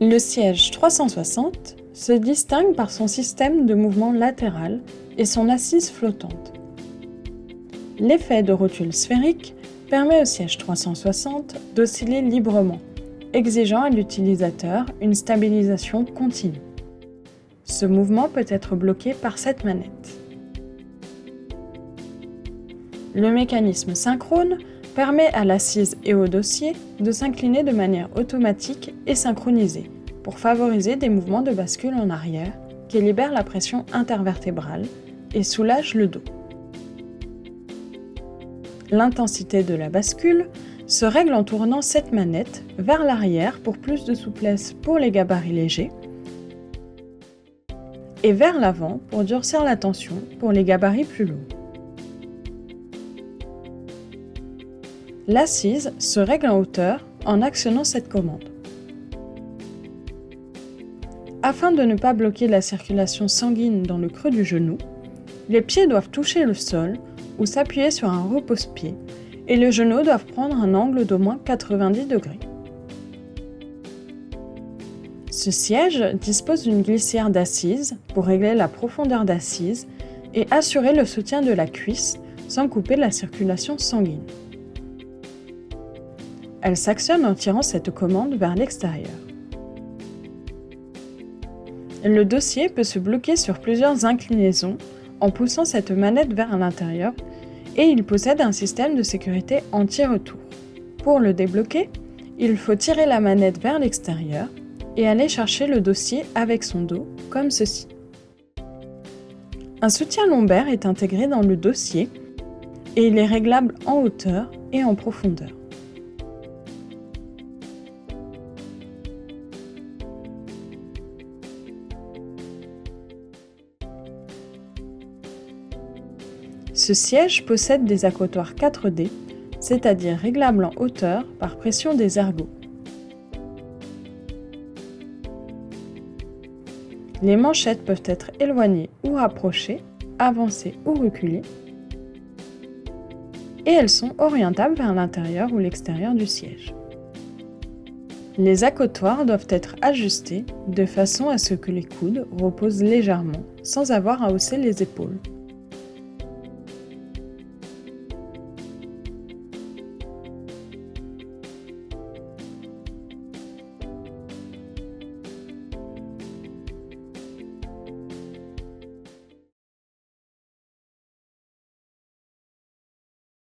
Le siège 360 se distingue par son système de mouvement latéral et son assise flottante. L'effet de rotule sphérique permet au siège 360 d'osciller librement, exigeant à l'utilisateur une stabilisation continue. Ce mouvement peut être bloqué par cette manette. Le mécanisme synchrone permet à l'assise et au dossier de s'incliner de manière automatique et synchronisée pour favoriser des mouvements de bascule en arrière qui libèrent la pression intervertébrale et soulagent le dos. L'intensité de la bascule se règle en tournant cette manette vers l'arrière pour plus de souplesse pour les gabarits légers et vers l'avant pour durcir la tension pour les gabarits plus lourds. L'assise se règle en hauteur en actionnant cette commande. Afin de ne pas bloquer la circulation sanguine dans le creux du genou, les pieds doivent toucher le sol ou s'appuyer sur un repose-pied et les genoux doivent prendre un angle d'au moins 90 degrés. Ce siège dispose d'une glissière d'assise pour régler la profondeur d'assise et assurer le soutien de la cuisse sans couper la circulation sanguine. Elle s'actionne en tirant cette commande vers l'extérieur. Le dossier peut se bloquer sur plusieurs inclinaisons en poussant cette manette vers l'intérieur et il possède un système de sécurité anti-retour. Pour le débloquer, il faut tirer la manette vers l'extérieur et aller chercher le dossier avec son dos, comme ceci. Un soutien lombaire est intégré dans le dossier et il est réglable en hauteur et en profondeur. Ce siège possède des accotoirs 4D, c'est-à-dire réglables en hauteur par pression des ergots. Les manchettes peuvent être éloignées ou rapprochées, avancées ou reculées, et elles sont orientables vers l'intérieur ou l'extérieur du siège. Les accotoirs doivent être ajustés de façon à ce que les coudes reposent légèrement sans avoir à hausser les épaules.